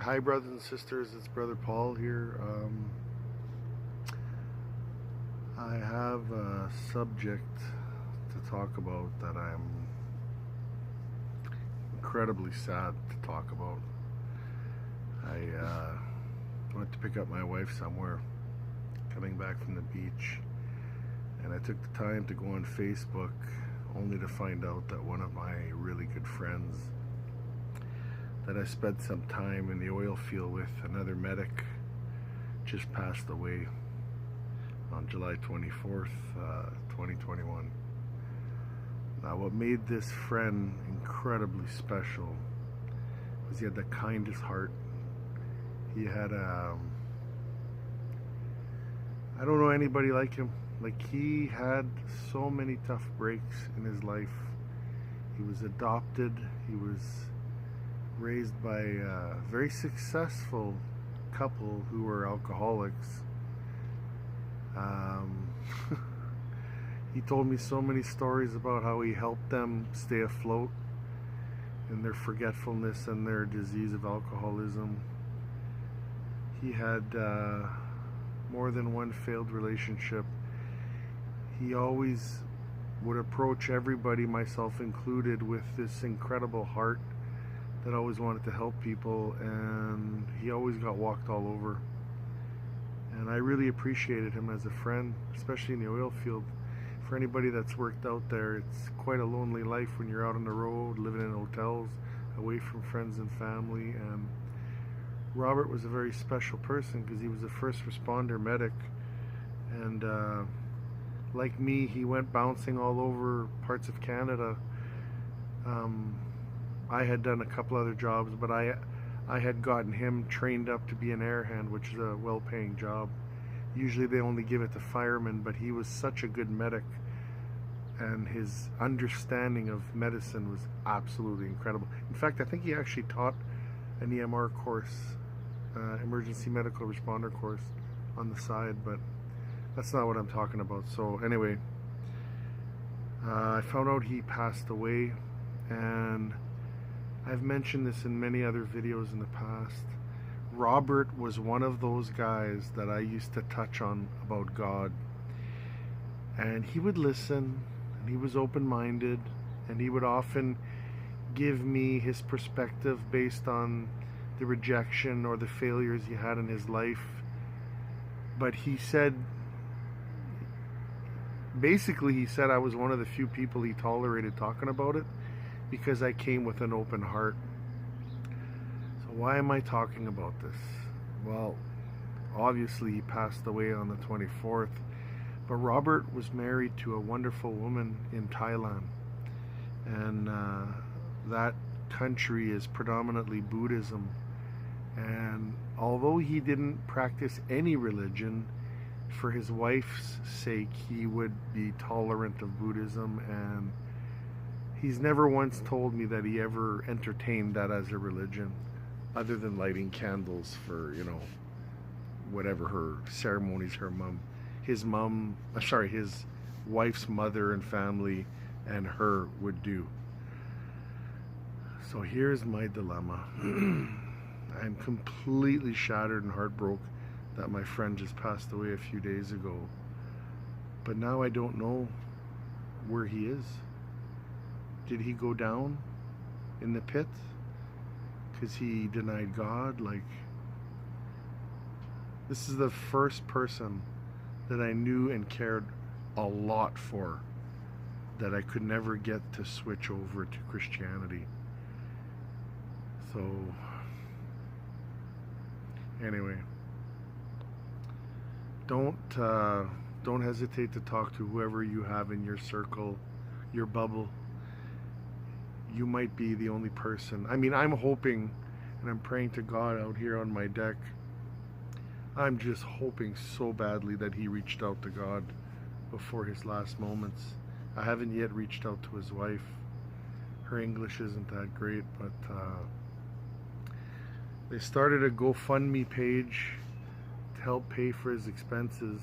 Hi brothers and sisters, it's Brother Paul here. I have a subject to talk about that I'm incredibly sad to talk about. I went to pick up my wife somewhere, coming back from the beach, and I took the time to go on Facebook only to find out that one of my really good friends that I spent some time in the oil field with, another medic, just passed away on July 24th, 2021. Now, what made this friend incredibly special was he had the kindest heart. He had I don't know anybody like him. Like, he had so many tough breaks in his life. He was adopted. He was raised by a very successful couple who were alcoholics. He told me so many stories about how he helped them stay afloat in their forgetfulness and their disease of alcoholism. He had more than one failed relationship. He always would approach everybody, myself included, with this incredible heart that always wanted to help people, and he always got walked all over. And I really appreciated him as a friend, especially in the oil field. For anybody that's worked out there, it's quite a lonely life when you're out on the road, living in hotels, away from friends and family. And Robert was a very special person because he was a first responder medic, and like me, he went bouncing all over parts of Canada. I had done a couple other jobs, but I had gotten him trained up to be an air hand, which is a well-paying job. Usually they only give it to firemen, but he was such a good medic, and his understanding of medicine was absolutely incredible. In fact, I think he actually taught an EMR course, emergency medical responder course, on the side, but that's not what I'm talking about. So anyway, I found out he passed away, and I've mentioned this in many other videos in the past. Robert was one of those guys that I used to touch on about God, and he would listen, and he was open-minded, and he would often give me his perspective based on the rejection or the failures he had in his life. But he said, basically he said I was one of the few people he tolerated talking about it, because I came with an open heart. So why am I talking about this? Well, obviously he passed away on the 24th, but Robert was married to a wonderful woman in Thailand, and that country is predominantly Buddhism. And although he didn't practice any religion, for his wife's sake he would be tolerant of Buddhism, and he's never once told me that he ever entertained that as a religion, other than lighting candles for, whatever her ceremonies his wife's mother and family and her would do. So here's my dilemma. I'm completely shattered and heartbroken that my friend just passed away a few days ago. But now I don't know where he is. Did he go down in the pit because he denied God? Like, this is the first person that I knew and cared a lot for that I could never get to switch over to Christianity. So anyway, don't hesitate to talk to whoever you have in your circle, your bubble. You might be the only person. I mean, I'm hoping and I'm praying to God out here on my deck. I'm just hoping so badly that he reached out to God before his last moments. I haven't yet reached out to his wife. Her English isn't that great, but they started a GoFundMe page to help pay for his expenses.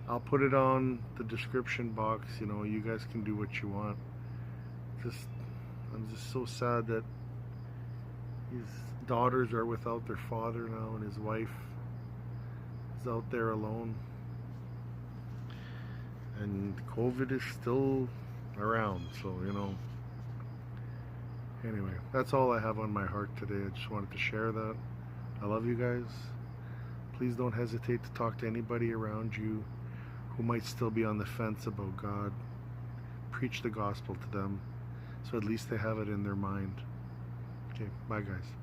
I'll put it on the description box. You guys can do what you want. I'm just so sad that he's daughters are without their father now, and his wife is out there alone. And COVID is still around, so anyway, that's all I have on my heart today. I just wanted to share that. I love you guys. Please don't hesitate to talk to anybody around you who might still be on the fence about God. Preach the gospel to them, so at least they have it in their mind. Okay, bye guys.